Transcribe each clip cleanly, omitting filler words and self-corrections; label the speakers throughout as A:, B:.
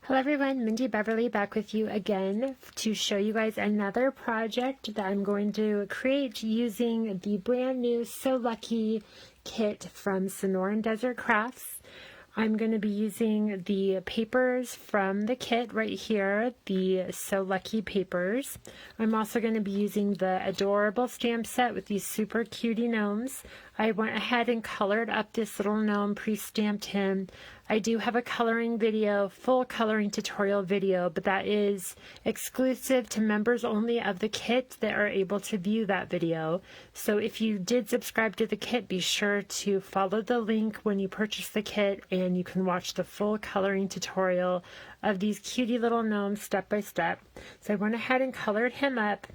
A: Hello everyone, Mindy Beverly back with you again to show you guys another project that I'm going to create using the brand new So Lucky kit from Sonoran Desert Crafts. I'm going to be using the papers from the kit right here, the So Lucky papers. I'm also going to be using the adorable stamp set with these super cutie gnomes. I went ahead and colored up this little gnome, pre-stamped him. I do have a coloring video, full coloring tutorial video, but that is exclusive to members only of the kit that are able to view that video. So if you did subscribe to the kit, be sure to follow the link when you purchase the kit and you can watch the full coloring tutorial of these cutie little gnomes step by step. So I went ahead and colored him up.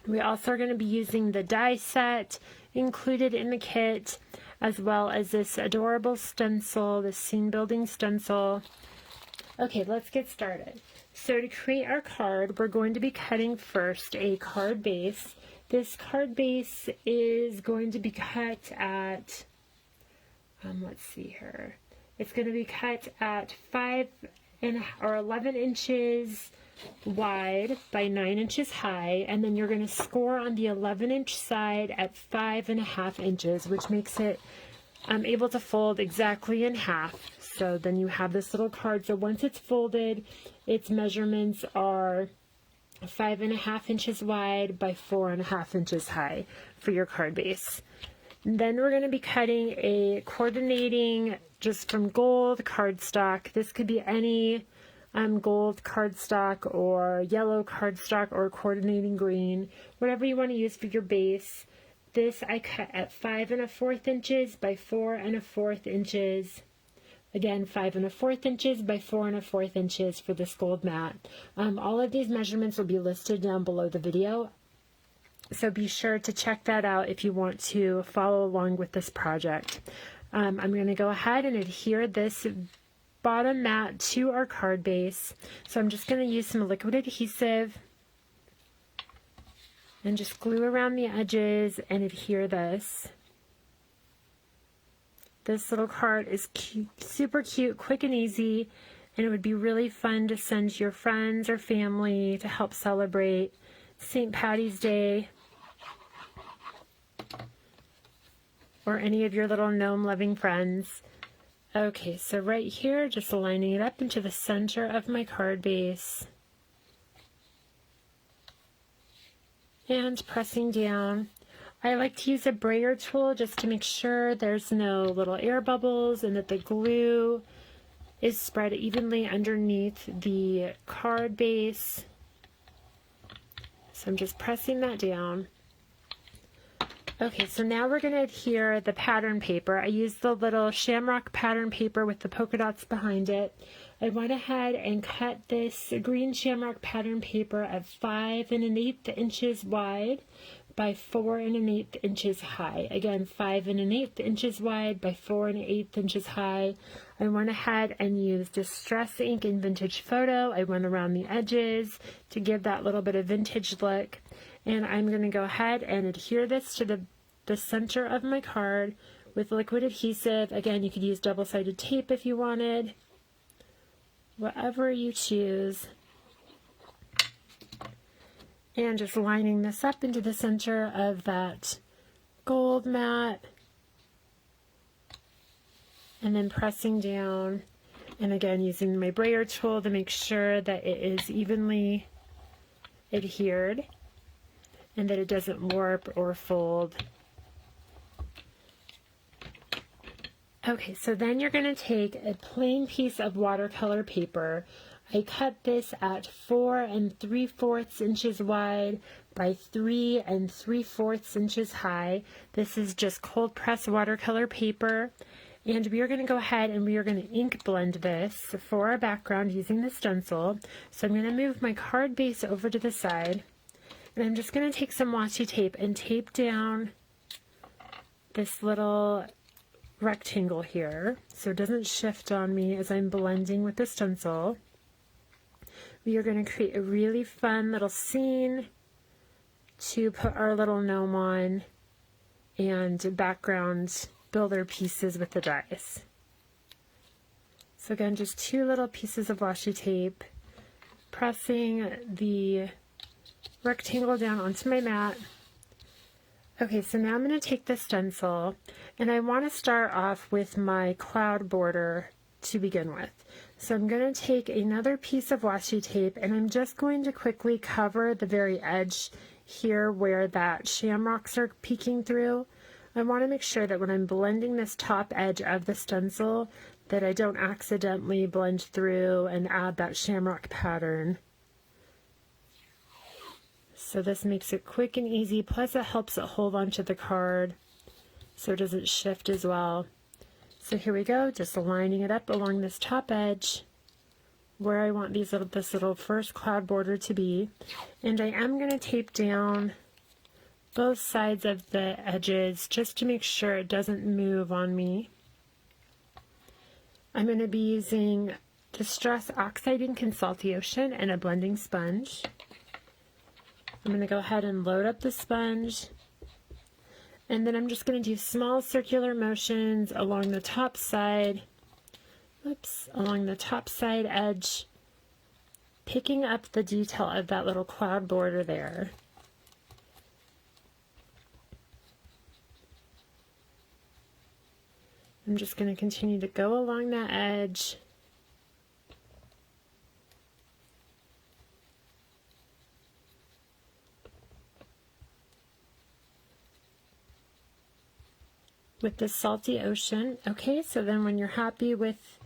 A: We also are going to be using the die set included in the kit, as well as this adorable stencil, this scene building stencil. Okay, let's get started. So to create our card, we're going to be cutting first a card base. This card base is going to be cut at, let's see here. It's going to be cut at 11 inches wide by 9 inches high, and then you're going to score on the 11-inch side at 5.5 inches, which makes it able to fold exactly in half. So then you have this little card. So once it's folded, its measurements are 5.5 inches wide by 4.5 inches high for your card base. And then we're going to be cutting a coordinating just from gold cardstock. This could be any gold cardstock or yellow cardstock or coordinating green, whatever you want to use for your base. This I cut at 5 1/4 inches by 4 1/4 inches. Again, 5 1/4 inches by 4 1/4 inches for this gold mat. All of these measurements will be listed down below the video, so be sure to check that out if you want to follow along with this project. I'm going to go ahead and adhere this bottom mat to our card base. So I'm just going to use some liquid adhesive and just glue around the edges and adhere this. This little card is cute, super cute, quick and easy, and it would be really fun to send to your friends or family to help celebrate St. Patty's Day or any of your little gnome loving friends. Okay, so right here, just lining it up into the center of my card base and pressing down. I like to use a brayer tool just to make sure there's no little air bubbles and that the glue is spread evenly underneath the card base. So I'm just pressing that down. Okay, so now we're going to adhere the pattern paper. I used the little Shamrock pattern paper with the polka dots behind it. I went ahead and cut this green Shamrock pattern paper at 5 1/8 inches wide by 4 1/8 inches high. Again, 5 1/8 inches wide by 4 1/8 inches high. I went ahead and used Distress ink in Vintage Photo. I went around the edges to give that little bit of vintage look. And I'm going to go ahead and adhere this to the center of my card with liquid adhesive. Again, you could use double-sided tape if you wanted. Whatever you choose. And just lining this up into the center of that gold mat. And then pressing down. And again, using my brayer tool to make sure that it is evenly adhered and that it doesn't warp or fold. Okay, so then you're going to take a plain piece of watercolor paper. I cut this at 4 3/4 inches wide by 3 3/4 inches high. This is just cold press watercolor paper. And we are going to go ahead and we are going to ink blend this for our background using the stencil. So I'm going to move my card base over to the side. And I'm just going to take some washi tape and tape down this little rectangle here so it doesn't shift on me as I'm blending with the stencil. We are going to create a really fun little scene to put our little gnome on and background builder pieces with the dies. So again, just 2 little pieces of washi tape, pressing the rectangle down onto my mat. Okay, so now I'm going to take the stencil, and I want to start off with my cloud border to begin with. So I'm going to take another piece of washi tape, and I'm just going to quickly cover the very edge here where that shamrocks are peeking through. I want to make sure that when I'm blending this top edge of the stencil that I don't accidentally blend through and add that shamrock pattern. So this makes it quick and easy, plus it helps it hold onto the card so it doesn't shift as well. So here we go, just lining it up along this top edge where I want this little first cloud border to be. And I am going to tape down both sides of the edges just to make sure it doesn't move on me. I'm going to be using Distress Oxide ink in Salty Ocean and a blending sponge. I'm going to go ahead and load up the sponge, and then I'm just going to do small circular motions along the top side, along the top side edge, picking up the detail of that little cloud border there. I'm just going to continue to go along that edge. With the Salty Ocean. Okay, so then when you're happy with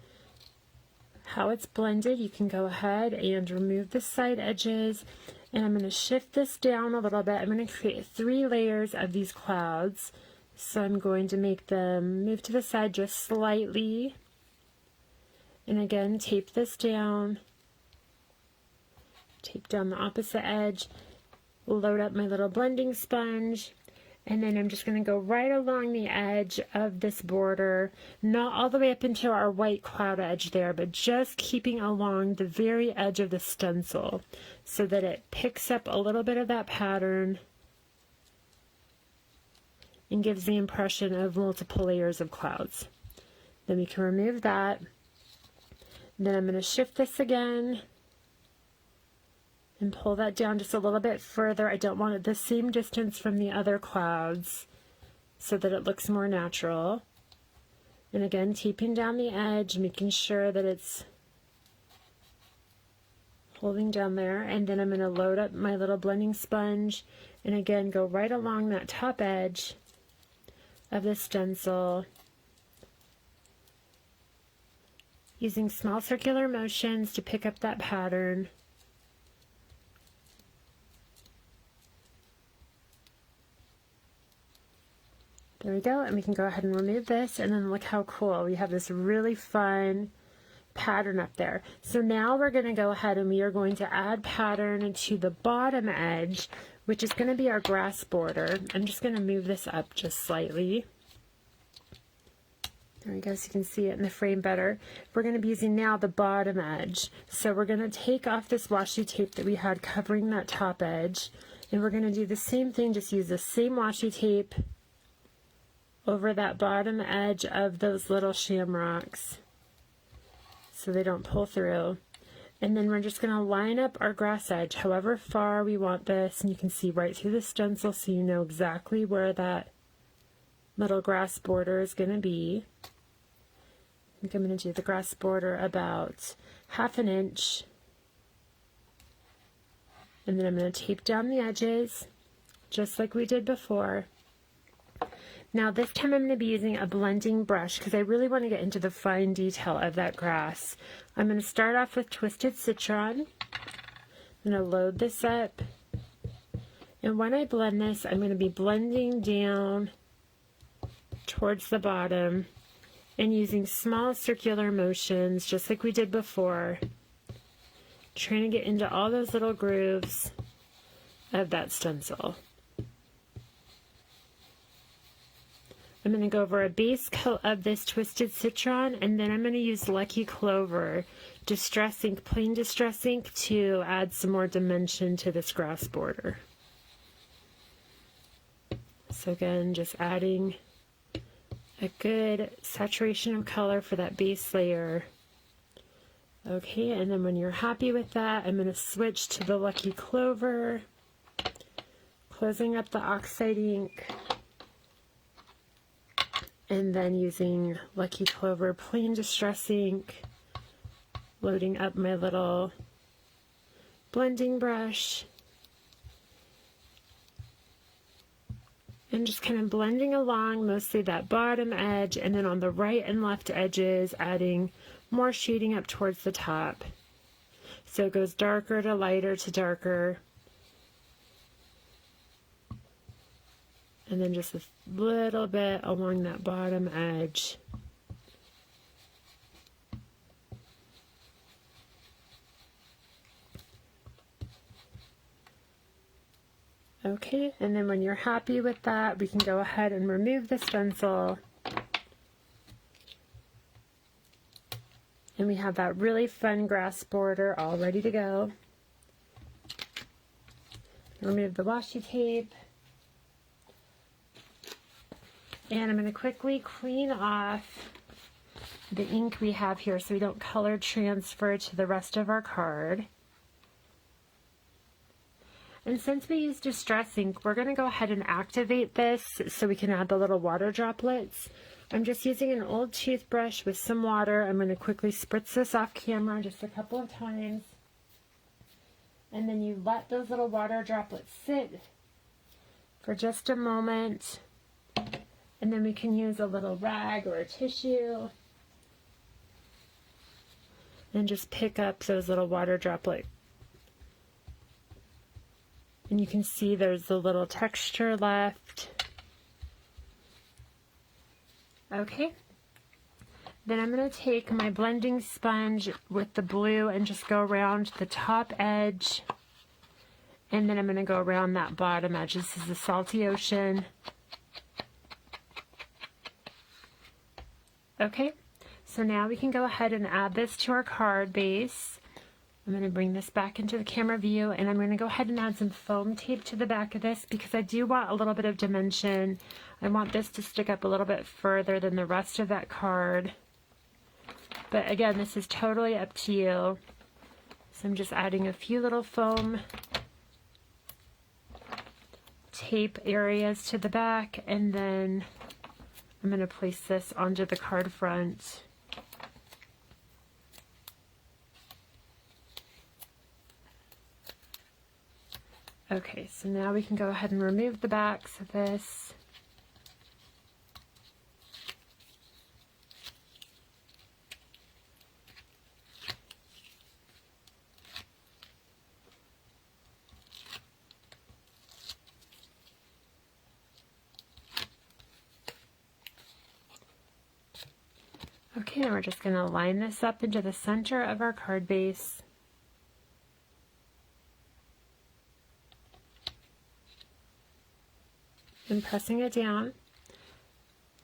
A: how it's blended, you can go ahead and remove the side edges, and I'm going to shift this down a little bit. I'm going to create 3 layers of these clouds, so I'm going to make them move to the side just slightly, and again tape this down, tape down the opposite edge, load up my little blending sponge, and then I'm just going to go right along the edge of this border, not all the way up into our white cloud edge there, but just keeping along the very edge of the stencil so that it picks up a little bit of that pattern and gives the impression of multiple layers of clouds. Then we can remove that. Then I'm going to shift this again and pull that down just a little bit further. I don't want it the same distance from the other clouds so that it looks more natural. And again, taping down the edge, making sure that it's holding down there. And then I'm going to load up my little blending sponge and again go right along that top edge of the stencil, using small circular motions to pick up that pattern. There we go, and we can go ahead and remove this, and then look how cool. We have this really fun pattern up there. So now we're going to go ahead and we are going to add pattern to the bottom edge, which is going to be our grass border. I'm just going to move this up just slightly. There we go, so you can see it in the frame better. We're going to be using now the bottom edge. So we're going to take off this washi tape that we had covering that top edge, and we're going to do the same thing, just use the same washi tape over that bottom edge of those little shamrocks so they don't pull through. And then we're just going to line up our grass edge however far we want this, and you can see right through the stencil so you know exactly where that little grass border is going to be. I think I'm going to do the grass border about 1/2 inch, and then I'm going to tape down the edges just like we did before. Now this time I'm going to be using a blending brush because I really want to get into the fine detail of that grass. I'm going to start off with Twisted Citron. I'm going to load this up, and when I blend this, I'm going to be blending down towards the bottom and using small circular motions just like we did before, trying to get into all those little grooves of that stencil. I'm going to go over a base coat of this Twisted Citron, and then I'm going to use Lucky Clover Distress Ink, plain Distress Ink, to add some more dimension to this grass border. So again, just adding a good saturation of color for that base layer. Okay, and then when you're happy with that, I'm going to switch to the Lucky Clover, closing up the Oxide ink, and then using Lucky Clover plain distress ink, loading up my little blending brush, and just kind of blending along mostly that bottom edge, and then on the right and left edges adding more shading up towards the top. So it goes darker to lighter to darker. And then just a little bit along that bottom edge. Okay, and then when you're happy with that, we can go ahead and remove the stencil. And we have that really fun grass border all ready to go. Remove the washi tape. And I'm going to quickly clean off the ink we have here so we don't color transfer to the rest of our card. And since we used distress ink, we're going to go ahead and activate this so we can add the little water droplets. I'm just using an old toothbrush with some water. I'm going to quickly spritz this off camera just a couple of times. And then you let those little water droplets sit for just a moment. And then we can use a little rag or a tissue and just pick up those little water droplets. And you can see there's a little texture left. Okay. Then I'm going to take my blending sponge with the blue and just go around the top edge. And then I'm going to go around that bottom edge. This is the salty ocean. Okay. So now we can go ahead and add this to our card base. I'm going to bring this back into the camera view, and I'm going to go ahead and add some foam tape to the back of this because I do want a little bit of dimension. I want this to stick up a little bit further than the rest of that card. But again, this is totally up to you. So I'm just adding a few little foam tape areas to the back, and then I'm going to place this onto the card front. Okay, so now we can go ahead and remove the backs of this. Okay, and we're just going to line this up into the center of our card base. And pressing it down.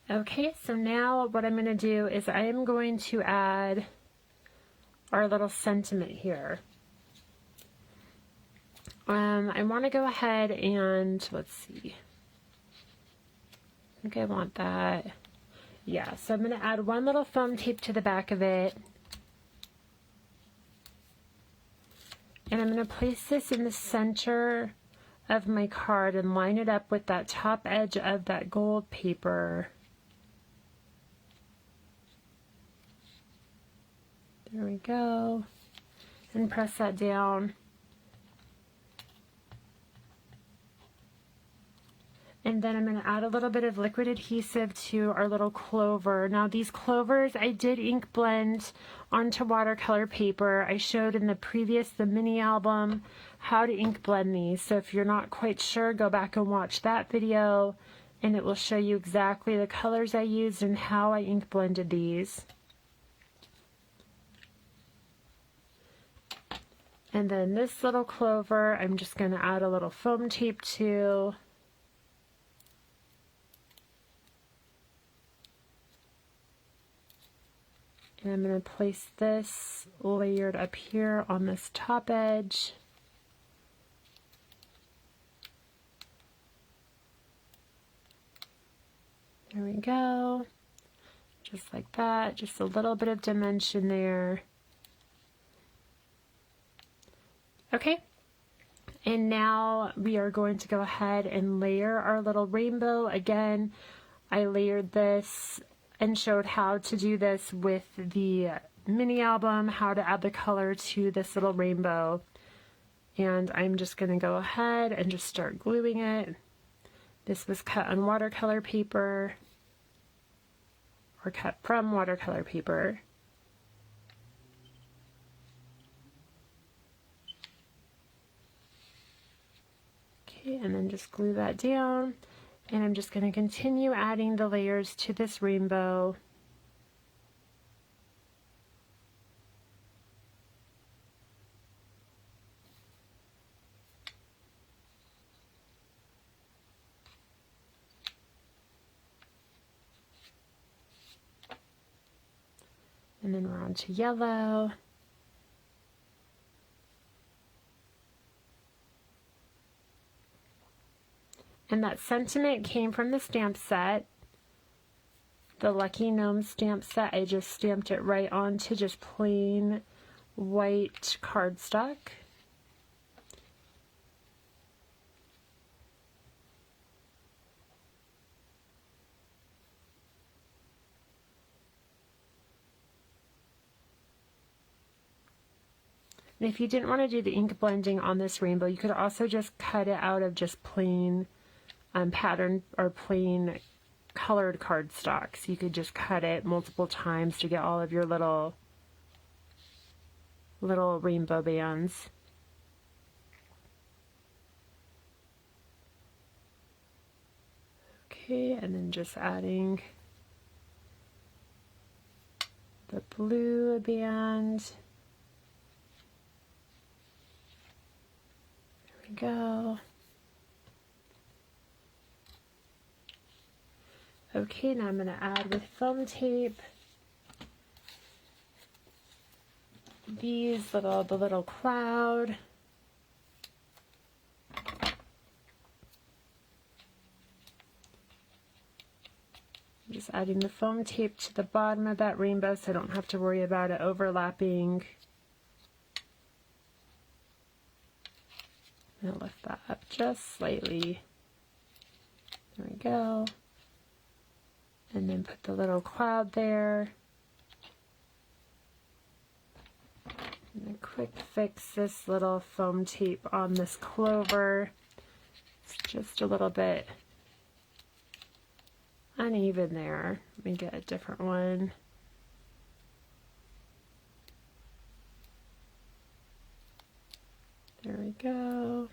A: Okay, so now what I'm going to do is I am going to add our little sentiment here. I want to go ahead and, let's see, I think I want that. Yeah, so I'm going to add one little foam tape to the back of it. And I'm going to place this in the center of my card and line it up with that top edge of that gold paper. There we go. And press that down. And then I'm going to add a little bit of liquid adhesive to our little clover. Now these clovers I did ink blend onto watercolor paper. I showed in the mini album how to ink blend these. So if you're not quite sure, go back and watch that video and it will show you exactly the colors I used and how I ink blended these. And then this little clover, I'm just going to add a little foam tape to. And I'm going to place this layered up here on this top edge. There we go. Just like that. Just a little bit of dimension there. Okay, and now we are going to go ahead and layer our little rainbow. Again, I layered this and showed how to do this with the mini album, how to add the color to this little rainbow. And I'm just going to go ahead and just start gluing it. This was cut on watercolor paper, or cut from watercolor paper. Okay, and then just glue that down. And I'm just going to continue adding the layers to this rainbow. And then we're on to yellow. And that sentiment came from the stamp set, the Lucky Gnome stamp set. I just stamped it right onto just plain white cardstock. And if you didn't want to do the ink blending on this rainbow, you could also just cut it out of just plain pattern or plain colored cardstock. So you could just cut it multiple times to get all of your little rainbow bands. Okay, and then just adding the blue band. Go. Okay, now I'm going to add with foam tape the little cloud. I'm just adding the foam tape to the bottom of that rainbow so I don't have to worry about it overlapping. I'll lift that up just slightly. There we go. And then put the little cloud there. And then quick fix this little foam tape on this clover. It's just a little bit uneven there. Let me get a different one. There we go.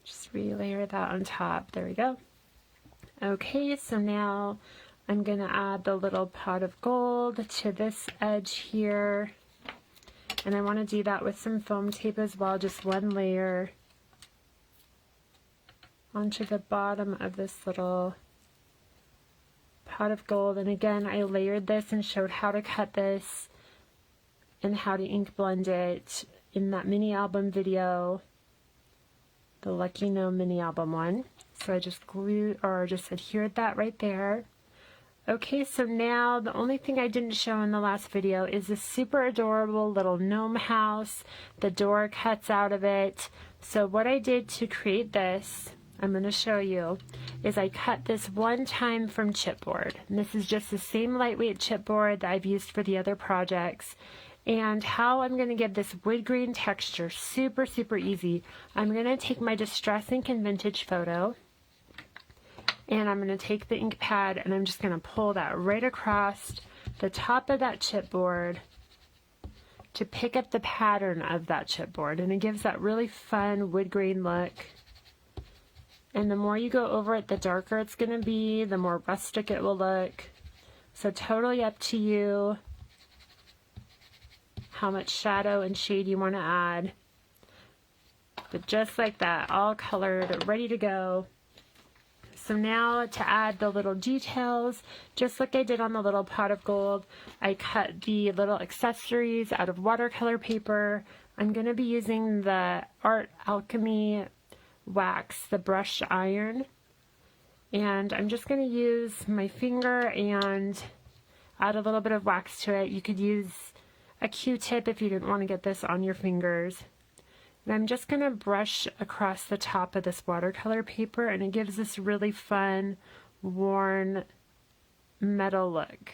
A: Just relayer that on top. There we go. Okay, so now I'm going to add the little pot of gold to this edge here. And I want to do that with some foam tape as well, just one layer onto the bottom of this little pot of gold. And again, I layered this and showed how to cut this and how to ink blend it in that mini album video, the Lucky Gnome mini album one. So I just glued or just adhered that right there. Okay, so now the only thing I didn't show in the last video is this super adorable little gnome house. The door cuts out of it. So what I did to create this, I'm going to show you, is I cut this one time from Chipboard. And this is just the same lightweight chipboard that I've used for the other projects. And how I'm going to give this wood green texture super, super easy. I'm going to take my Distress Ink and Vintage photo, and I'm going to take the ink pad and I'm just going to pull that right across the top of that chipboard to pick up the pattern of that chipboard. And it gives that really fun wood grain look. And the more you go over it, the darker it's going to be, the more rustic it will look. So totally up to you how much shadow and shade you want to add. But just like that, all colored, ready to go. So now to add the little details, just like I did on the little pot of gold, I cut the little accessories out of watercolor paper. I'm going to be using the Art Alchemy wax, the brushed iron, and I'm just going to use my finger and Add a little bit of wax to it. You could use a Q-tip if you didn't want to get this on your fingers. And I'm just going to brush across the top of this watercolor paper, and it gives this really fun, worn metal look.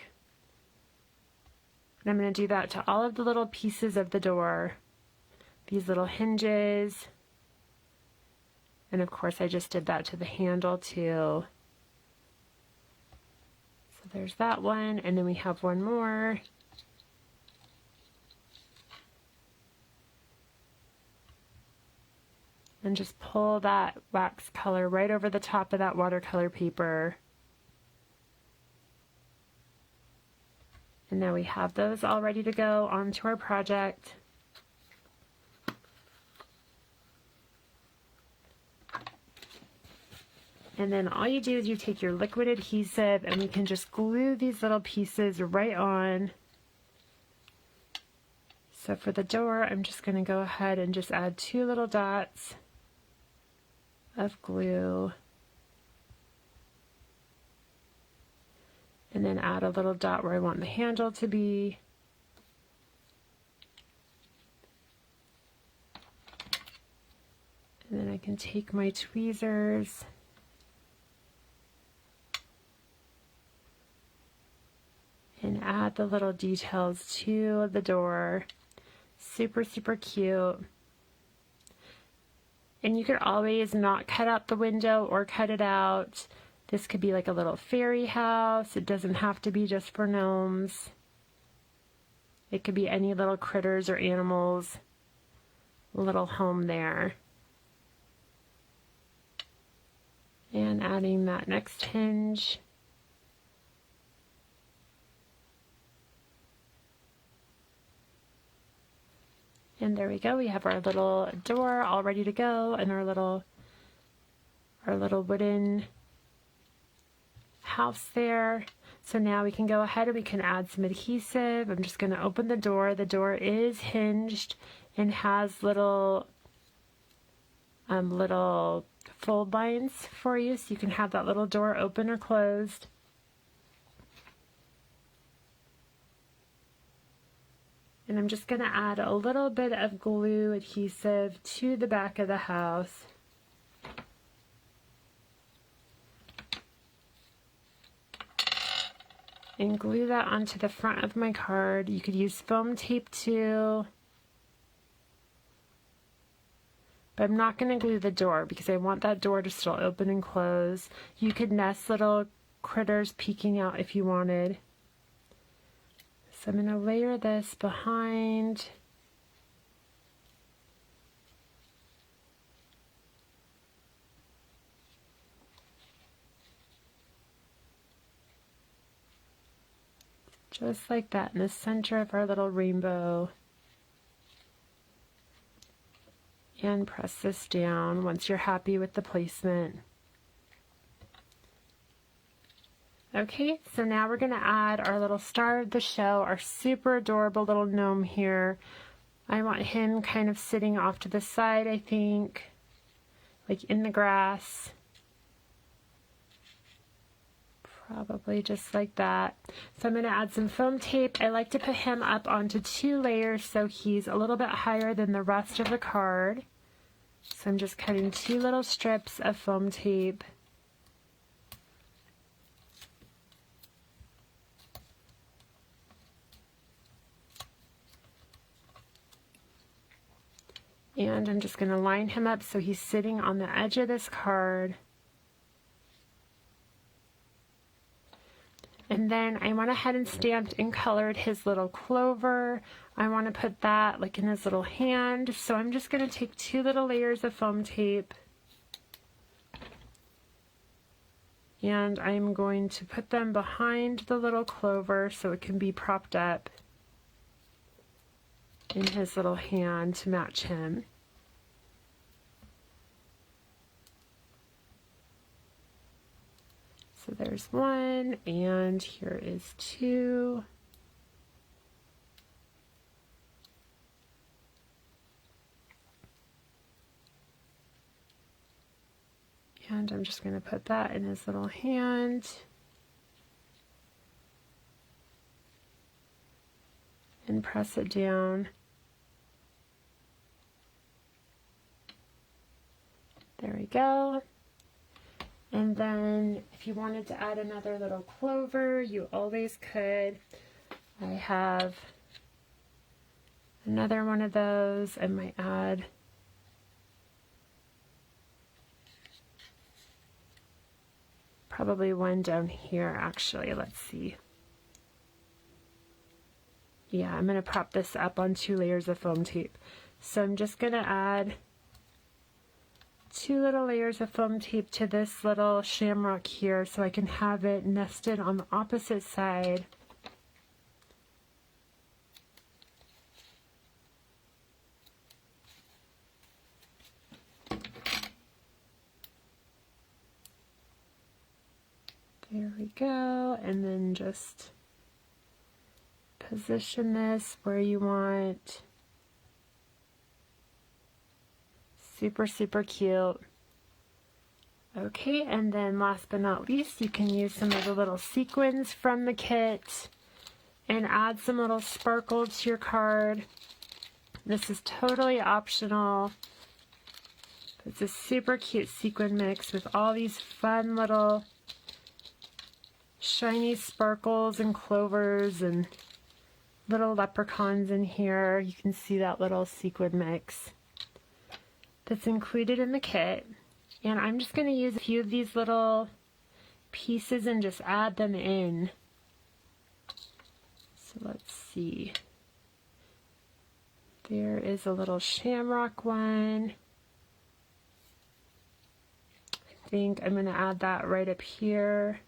A: And I'm going to do that to all of the little pieces of the door. These little hinges. And of course I just did that to the handle too. So there's that one, and then we have one more. And just pull that wax color right over the top of that watercolor paper. And now we have those all ready to go onto our project. And then all you do is you take your liquid adhesive, and we can just glue these little pieces right on. So for the door, I'm just going to go ahead and just add 2 little dots of glue. And then add a little dot where I want the handle to be. And then I can take my tweezers and add the little details to the door. Super, super cute. And you could always not cut out the window or cut it out. This could be like a little fairy house. It doesn't have to be just for gnomes. It could be any little critters or animals. Little home there. And adding that next hinge. And there we go. We have our little door all ready to go, and our little wooden house there. So now we can go ahead and we can add some adhesive. I'm just going to open the door. The door is hinged and has little fold lines for you, so you can have that little door open or closed. And I'm just going to add a little bit of glue adhesive to the back of the house. And glue that onto the front of my card. You could use foam tape too. But I'm not going to glue the door because I want that door to still open and close. You could nest little critters peeking out if you wanted. So I'm going to layer this behind. Just like that in the center of our little rainbow. And press this down once you're happy with the placement. Okay, so now we're going to add our little star of the show, our super adorable little gnome here. I want him kind of sitting off to the side, I think, like in the grass. Probably just like that. So I'm going to add some foam tape. I like to put him up onto 2 layers so he's a little bit higher than the rest of the card. So I'm just cutting 2 little strips of foam tape. And I'm just going to line him up so he's sitting on the edge of this card. And then I went ahead and stamped and colored his little clover. I want to put that like in his little hand. So I'm just going to take 2 little layers of foam tape. And I'm going to put them behind the little clover so it can be propped up in his little hand to match him. So there's 1, and here is 2. And I'm just going to put that in his little hand. and press it down. There we go. And then if you wanted to add another little clover, you always could. I have another one of those. I might add probably one down here actually. Let's see. Yeah, I'm going to prop this up on 2 layers of foam tape. So I'm just going to add 2 little layers of foam tape to this little shamrock here so I can have it nested on the opposite side. There we go, and then just position this where you want. Super, super cute. Okay, and then last but not least, you can use some of the little sequins from the kit and add some little sparkle to your card. This is totally optional. It's a super cute sequin mix with all these fun little shiny sparkles and clovers and little leprechauns in here. You can see that little sequin mix that's included in the kit. And I'm just going to use a few of these little pieces and just add them in. So let's see. There is a little shamrock one. I think I'm going to add that right up here.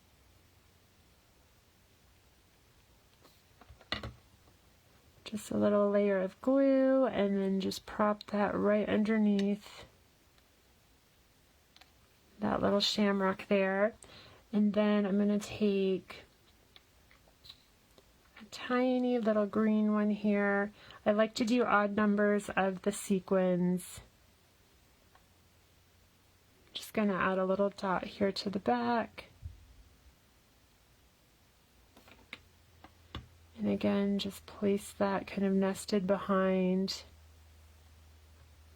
A: Just a little layer of glue and then just prop that right underneath that little shamrock there. And then I'm going to take a tiny little green one here. I like to do odd numbers of the sequins. Just going to add a little dot here to the back. And again, just place that kind of nested behind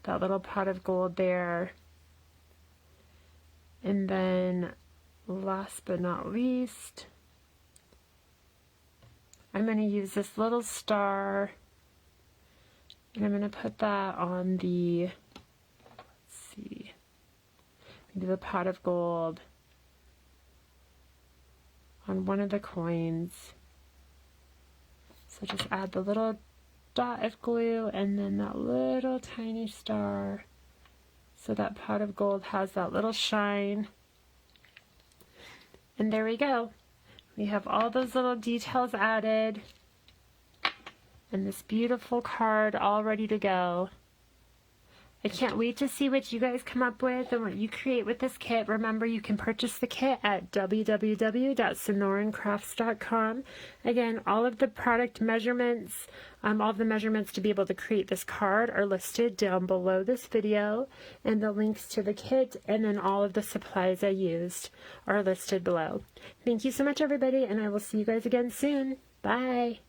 A: that little pot of gold there. And then last but not least, I'm going to use this little star and I'm going to put that on the, let's see, maybe the pot of gold on one of the coins. So just add the little dot of glue and then that little tiny star so that pot of gold has that little shine. And there we go. We have all those little details added and this beautiful card all ready to go. I can't wait to see what you guys come up with and what you create with this kit. Remember, you can purchase the kit at www.sonorancrafts.com. Again, all of the product measurements, all of the measurements to be able to create this card are listed down below this video, and the links to the kit and then all of the supplies I used are listed below. Thank you so much, everybody, and I will see you guys again soon. Bye!